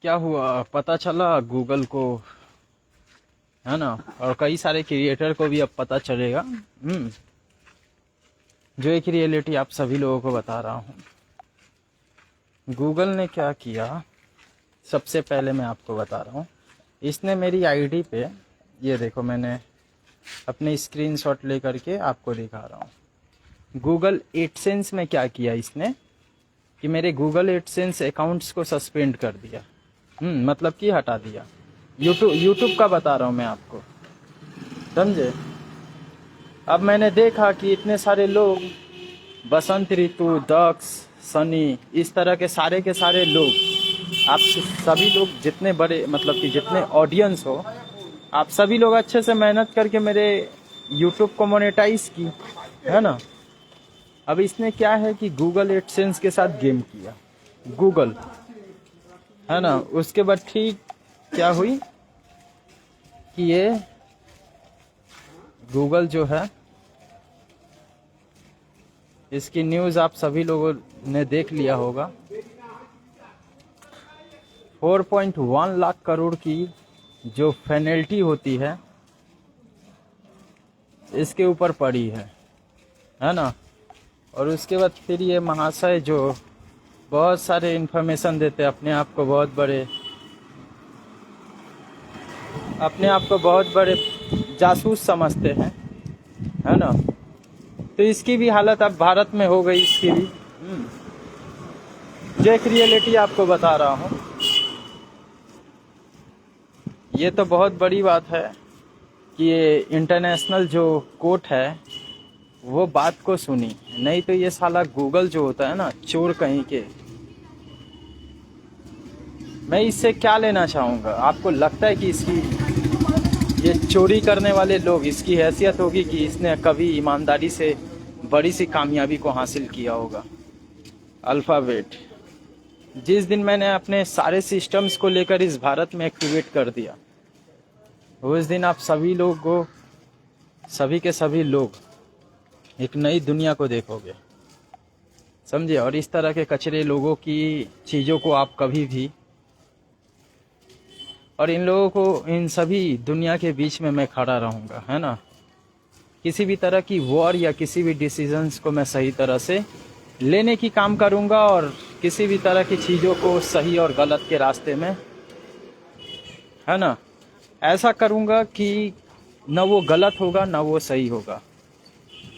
क्या हुआ पता चला गूगल को, है ना। और कई सारे क्रिएटर को भी अब पता चलेगा। जो एक रियलिटी आप सभी लोगों को बता रहा हूँ। गूगल ने क्या किया, सबसे पहले मैं आपको बता रहा हूँ। इसने मेरी आईडी पे, ये देखो मैंने अपने स्क्रीनशॉट लेकर के आपको दिखा रहा हूँ। गूगल एडसेंस में क्या किया इसने कि मेरे गूगल एडसेंस अकाउंट्स को सस्पेंड कर दिया। मतलब कि हटा दिया। यूट्यूब का बता रहा हूँ मैं आपको, समझे। अब मैंने देखा कि इतने सारे लोग, बसंत ऋतु, दक्ष, सनी, इस तरह के सारे लोग, आप सभी लोग जितने बड़े, मतलब कि जितने ऑडियंस हो, आप सभी लोग अच्छे से मेहनत करके मेरे यूट्यूब को मोनेटाइज की, है ना। अब इसने क्या है कि गूगल एडसेंस के साथ गेम किया गूगल, है ना। उसके बाद ठीक क्या हुई कि ये गूगल जो है, इसकी न्यूज़ आप सभी लोगों ने देख लिया होगा। 4.1 लाख करोड़ की जो पेनल्टी होती है इसके ऊपर पड़ी है ना। और उसके बाद फिर ये महाशय जो बहुत सारे इन्फॉर्मेशन देते हैं, अपने आप को बहुत बड़े जासूस समझते हैं, है ना। तो इसकी भी हालत अब भारत में हो गई, इसकी भी। जो एक रियलिटी आपको बता रहा हूँ, ये तो बहुत बड़ी बात है कि ये इंटरनेशनल जो कोर्ट है वो बात को सुनी। नहीं तो ये साला गूगल जो होता है ना, चोर कहीं के। मैं इससे क्या लेना चाहूँगा। आपको लगता है कि इसकी, ये चोरी करने वाले लोग, इसकी हैसियत होगी कि इसने कभी ईमानदारी से बड़ी सी कामयाबी को हासिल किया होगा। अल्फ़ाबेट, जिस दिन मैंने अपने सारे सिस्टम्स को लेकर इस भारत में एक्टिवेट कर दिया, उस दिन आप सभी लोगों, सभी के सभी लोग एक नई दुनिया को देखोगे, समझे। और इस तरह के कचरे लोगों की चीज़ों को आप कभी भी, और इन लोगों को, इन सभी दुनिया के बीच में मैं खड़ा रहूँगा, है ना। किसी भी तरह की वॉर या किसी भी डिसीजंस को मैं सही तरह से लेने की काम करूँगा, और किसी भी तरह की चीज़ों को सही और गलत के रास्ते में, है ना, ऐसा करूँगा कि न वो गलत होगा न वो सही होगा,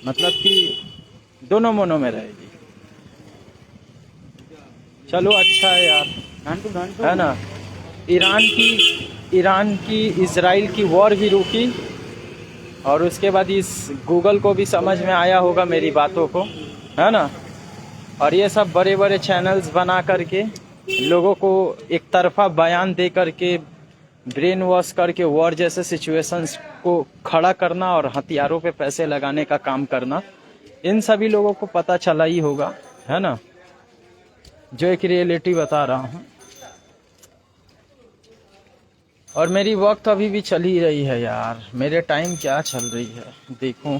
मतलब कि दोनों मनों में रहेगी। चलो अच्छा है यार, है ना। ईरान की इजराइल की वॉर भी रुकी, और उसके बाद इस गूगल को भी समझ में आया होगा मेरी बातों को, है ना। और ये सब बड़े बड़े चैनल्स बना करके लोगों को एक तरफा बयान दे करके, ब्रेन वॉश करके वॉर जैसे सिचुएशंस को खड़ा करना और हथियारों पे पैसे लगाने का काम करना, इन सभी लोगों को पता चला ही होगा, है ना। जो एक रियलिटी बता रहा हूँ। और मेरी वक्त अभी भी चल ही रही है यार, मेरे टाइम क्या चल रही है देखो।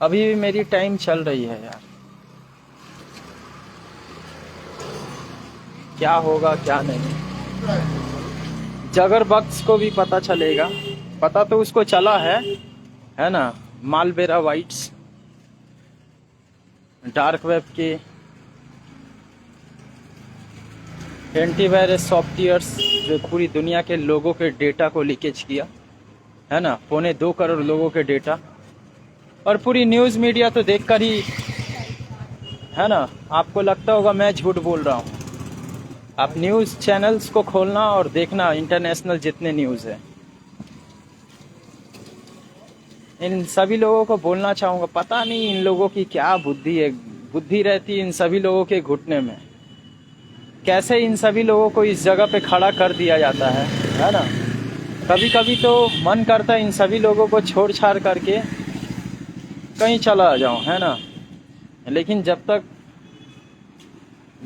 अभी भी मेरी टाइम चल रही है यार। क्या होगा क्या नहीं, जगर बक्स को भी पता चलेगा। पता तो उसको चला है ना। मालबेरा वाइट्स, डार्क वेब के एंटीवायरस सॉफ्टवेयर्स जो पूरी दुनिया के लोगों के डेटा को लीकेज किया, है ना, 2.25 करोड़ लोगों के डेटा। और पूरी न्यूज़ मीडिया तो देखकर ही, है ना, आपको लगता होगा मैं झूठ बोल रहा हूँ। आप न्यूज़ चैनल्स को खोलना और देखना, इंटरनेशनल जितने न्यूज़ है, इन सभी लोगों को बोलना चाहूँगा, पता नहीं इन लोगों की क्या बुद्धि है, बुद्धि रहती इन सभी लोगों के घुटने में। कैसे इन सभी लोगों को इस जगह पे खड़ा कर दिया जाता है ना। कभी कभी तो मन करता है इन सभी लोगों को छोड़ छाड़ करके कहीं चला जाऊं, है ना। लेकिन जब तक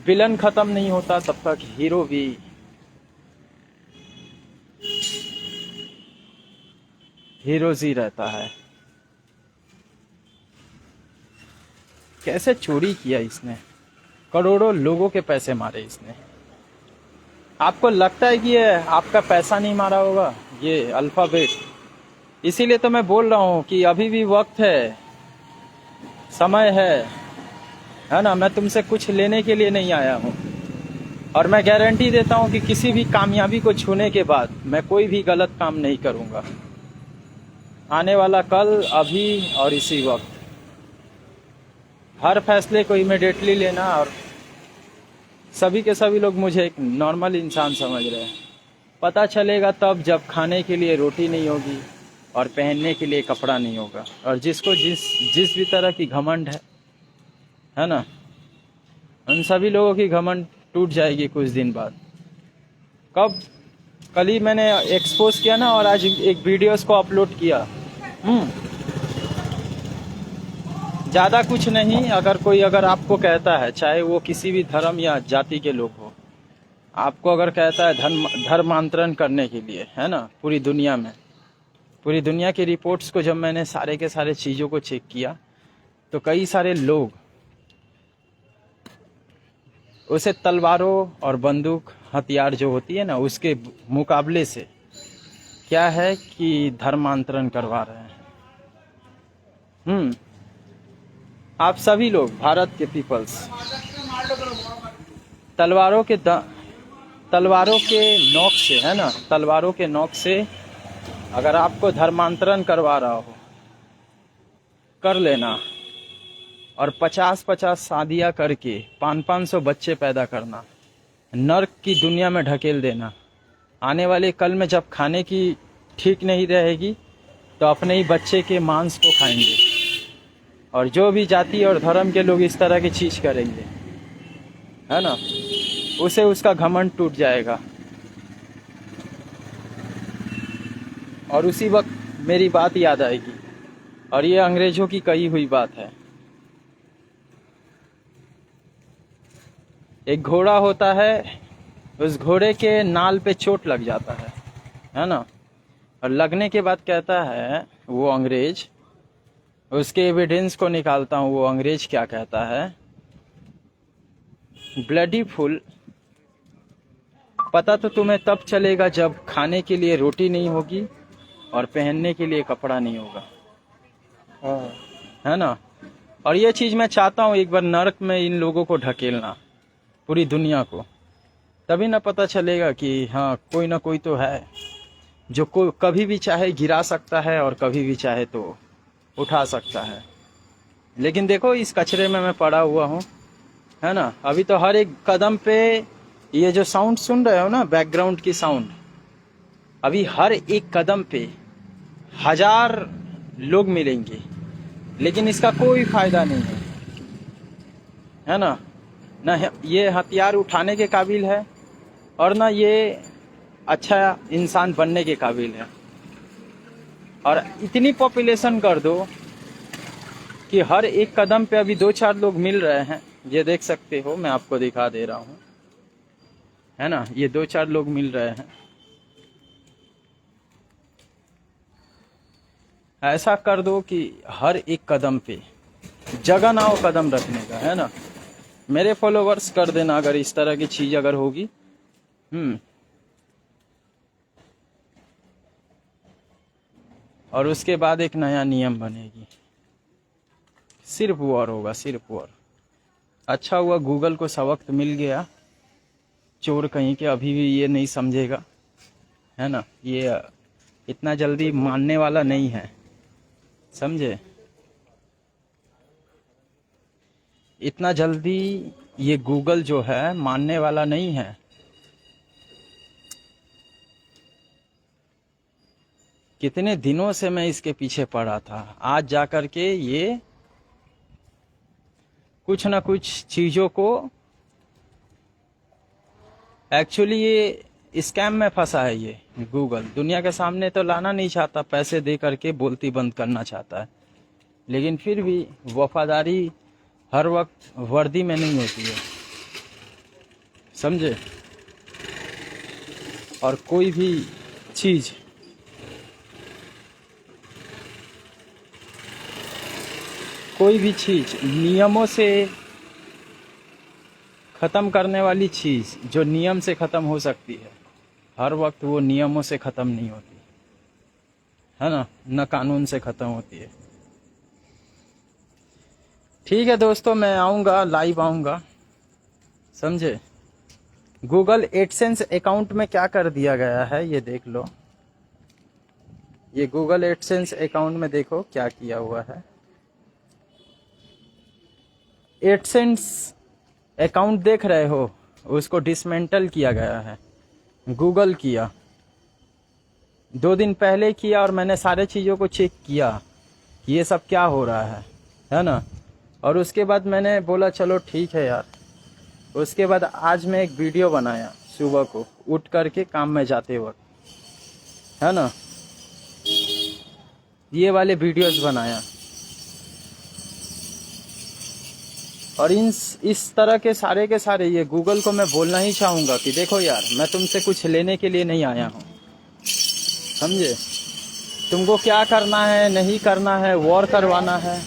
विलन खत्म नहीं होता तब तक हीरो भी हीरोज ही रहता है। कैसे चोरी किया इसने, करोड़ों लोगों के पैसे मारे इसने, आपको लगता है कि ये आपका पैसा नहीं मारा होगा ये अल्फाबेट? इसीलिए तो मैं बोल रहा हूँ कि अभी भी वक्त है, समय है ना। मैं तुमसे कुछ लेने के लिए नहीं आया हूँ, और मैं गारंटी देता हूँ कि किसी भी कामयाबी को छूने के बाद मैं कोई भी गलत काम नहीं करूँगा। आने वाला कल, अभी और इसी वक्त हर फैसले को इमिडिएटली लेना, और सभी के सभी लोग मुझे एक नॉर्मल इंसान समझ रहे हैं। पता चलेगा तब जब खाने के लिए रोटी नहीं होगी और पहनने के लिए कपड़ा नहीं होगा। और जिसको जिस जिस भी तरह की घमंड है ना, उन सभी लोगों की घमंड टूट जाएगी कुछ दिन बाद। कब? कल ही मैंने एक्सपोज किया ना, और आज एक वीडियोस को अपलोड किया। ज़्यादा कुछ नहीं। अगर आपको कहता है, चाहे वो किसी भी धर्म या जाति के लोग हो, आपको अगर कहता है धर्मांतरण करने के लिए, है ना, पूरी दुनिया की रिपोर्ट्स को जब मैंने सारे के सारे चीज़ों को चेक किया, तो कई सारे लोग उसे तलवारों और बंदूक हथियार जो होती है ना, उसके मुकाबले से क्या है कि धर्मांतरण करवा रहे हैं। आप सभी लोग, भारत के पीपल्स, तलवारों के नोक से, है ना, तलवारों के नोक से अगर आपको धर्मांतरण करवा रहा हो, कर लेना। और 50-50 शादियां करके 500-500 बच्चे पैदा करना, नर्क की दुनिया में ढकेल देना। आने वाले कल में जब खाने की ठीक नहीं रहेगी, तो अपने ही बच्चे के मांस को खाएंगे। और जो भी जाति और धर्म के लोग इस तरह की चीज़ करेंगे, है ना, उसे उसका घमंड टूट जाएगा। और उसी वक्त मेरी बात याद आएगी, और ये अंग्रेजों की कही हुई बात है। एक घोड़ा होता है, उस घोड़े के नाल पे चोट लग जाता है ना, और लगने के बाद कहता है वो अंग्रेज, उसके एविडेंस को निकालता हूँ, वो अंग्रेज क्या कहता है, ब्लडी फुल, पता तो तुम्हें तब चलेगा जब खाने के लिए रोटी नहीं होगी और पहनने के लिए कपड़ा नहीं होगा, है ना। और ये चीज़ मैं चाहता हूँ एक बार नरक में इन लोगों को ढकेलना, पूरी दुनिया को, तभी ना पता चलेगा कि हाँ, कोई ना कोई तो है जो कभी भी चाहे गिरा सकता है और कभी भी चाहे तो उठा सकता है। लेकिन देखो, इस कचरे में मैं पड़ा हुआ हूँ, है ना। अभी तो हर एक कदम पे ये जो साउंड सुन रहे हो ना, बैकग्राउंड की साउंड, अभी हर एक कदम पे 1000 लोग मिलेंगे, लेकिन इसका कोई फायदा नहीं है ना। ना ये हथियार उठाने के काबिल है, और ना ये अच्छा इंसान बनने के काबिल है। और इतनी पॉपुलेशन कर दो कि हर एक कदम पे अभी 2-4 लोग मिल रहे हैं। ये देख सकते हो, मैं आपको दिखा दे रहा हूँ, है ना, ये 2-4 लोग मिल रहे हैं। ऐसा कर दो कि हर एक कदम पे जगह ना हो कदम रखने का, है ना। मेरे फॉलोवर्स कर देना अगर इस तरह की चीज अगर होगी। और उसके बाद एक नया नियम बनेगी, सिर्फ वॉर होगा, सिर्फ वॉर। अच्छा हुआ गूगल को सबक मिल गया, चोर कहीं के अभी भी ये नहीं समझेगा, है ना, ये इतना जल्दी मानने वाला नहीं है, समझे। इतना जल्दी ये गूगल जो है मानने वाला नहीं है। कितने दिनों से मैं इसके पीछे पड़ा था, आज जाकर के ये कुछ ना कुछ चीज़ों को, एक्चुअली ये स्कैम में फंसा है। ये गूगल दुनिया के सामने तो लाना नहीं चाहता, पैसे दे करके बोलती बंद करना चाहता है, लेकिन फिर भी वफादारी हर वक्त वर्दी में नहीं होती है, समझे। और कोई भी चीज़ नियमों से ख़त्म करने वाली चीज़ जो नियम से ख़त्म हो सकती है, हर वक्त वो नियमों से ख़त्म नहीं होती है ना, न कानून से ख़त्म होती है। ठीक है दोस्तों, मैं आऊँगा, लाइव आऊँगा, समझे। गूगल एडसेंस अकाउंट में क्या कर दिया गया है ये देख लो। ये गूगल एडसेंस अकाउंट में देखो क्या किया हुआ है। एडसेंस अकाउंट देख रहे हो, उसको डिसमेंटल किया गया है। गूगल किया 2 दिन पहले किया, और मैंने सारे चीज़ों को चेक किया कि ये सब क्या हो रहा है ना। और उसके बाद मैंने बोला चलो ठीक है यार। उसके बाद आज मैं एक वीडियो बनाया सुबह को उठ करके काम में जाते वक्त, है ना, ये वाले वीडियोस बनाया। और इस तरह के सारे ये गूगल को मैं बोलना ही चाहूँगा कि देखो यार, मैं तुमसे कुछ लेने के लिए नहीं आया हूँ, समझे। तुमको क्या करना है, नहीं करना है, वॉर करवाना है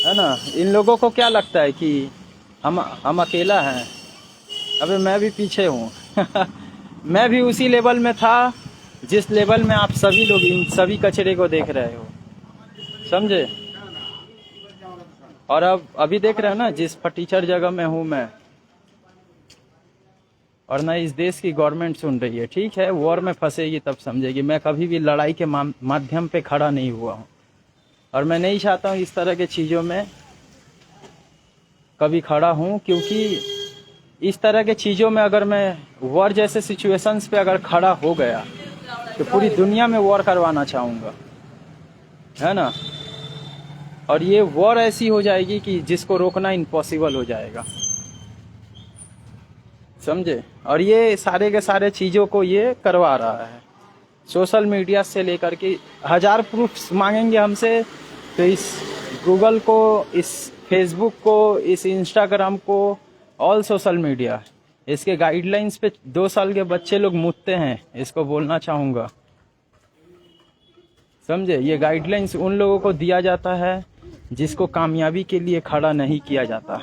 ना। इन लोगों को क्या लगता है कि हम अकेला हैं। अबे मैं भी पीछे हूँ मैं भी उसी लेवल में था जिस लेवल में आप सभी लोग इन सभी कचरे को देख रहे हो, समझे। और अब अभी देख रहे हो ना, जिस फटीचर जगह में हूँ मैं, और ना इस देश की गवर्नमेंट सुन रही है। ठीक है, वॉर में फंसेगी तब समझेगी। मैं कभी भी लड़ाई के माध्यम पे खड़ा नहीं हुआ हूँ, और मैं नहीं चाहता हूँ इस तरह के चीज़ों में कभी खड़ा हूँ, क्योंकि इस तरह के चीज़ों में अगर मैं वॉर जैसे सिचुएशंस पे अगर खड़ा हो गया तो पूरी दुनिया में वॉर करवाना चाहूँगा, है ना। और ये वॉर ऐसी हो जाएगी कि जिसको रोकना इम्पॉसिबल हो जाएगा, समझे। और ये सारे के सारे चीज़ों को ये करवा रहा है, सोशल मीडिया से लेकर के 1000 प्रूफ्स मांगेंगे हमसे, तो इस गूगल को, इस फेसबुक को, इस इंस्टाग्राम को, ऑल सोशल मीडिया, इसके गाइडलाइंस पे 2 साल के बच्चे लोग मुतते हैं। इसको बोलना चाहूँगा, समझे। ये गाइडलाइंस उन लोगों को दिया जाता है जिसको कामयाबी के लिए खड़ा नहीं किया जाता,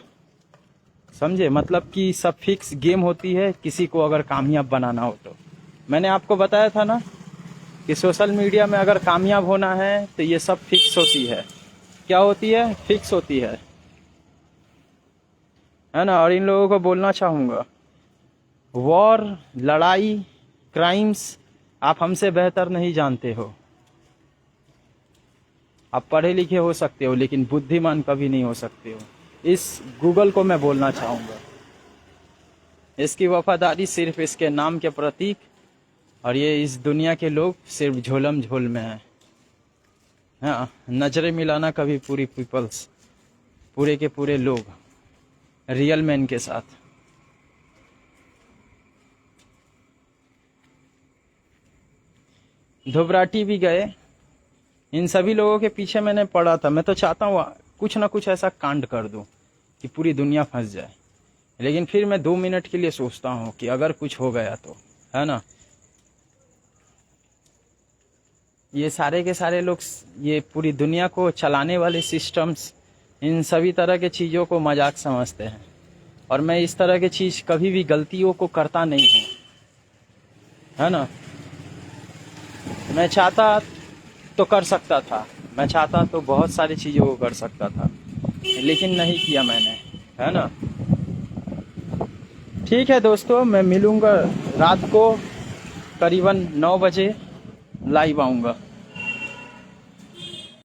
समझे। मतलब कि सब फिक्स गेम होती है किसी को अगर कामयाब बनाना हो तो। मैंने आपको बताया था ना कि सोशल मीडिया में अगर कामयाब होना है तो ये सब फिक्स होती है। क्या होती है? फिक्स होती है ना। और इन लोगों को बोलना चाहूँगा, वॉर, लड़ाई, क्राइम्स आप हमसे बेहतर नहीं जानते हो। आप पढ़े लिखे हो सकते हो, लेकिन बुद्धिमान कभी नहीं हो सकते हो। इस गूगल को मैं बोलना चाहूँगा, इसकी वफादारी सिर्फ इसके नाम के प्रतीक, और ये इस दुनिया के लोग सिर्फ झोलम झोल में हैं। हाँ, नजरें मिलाना कभी पूरी पीपल्स, पूरे के पूरे लोग रियल मैन के साथ। धुबराटी भी गए, इन सभी लोगों के पीछे मैंने पड़ा था। मैं तो चाहता हूँ कुछ ना कुछ ऐसा कांड कर दूं कि पूरी दुनिया फंस जाए, लेकिन फिर मैं 2 मिनट के लिए सोचता हूँ कि अगर कुछ हो गया तो, है ना। ये सारे के सारे लोग, ये पूरी दुनिया को चलाने वाले सिस्टम्स, इन सभी तरह के चीज़ों को मजाक समझते हैं। और मैं इस तरह की चीज़ कभी भी गलतियों को करता नहीं हूँ, है ना। मैं चाहता तो कर सकता था, मैं चाहता तो बहुत सारी चीज़ों को कर सकता था, लेकिन नहीं किया मैंने, है ना। ठीक है दोस्तों, मैं मिलूँगा रात को करीबन 9 बजे, लाइव आऊँगा।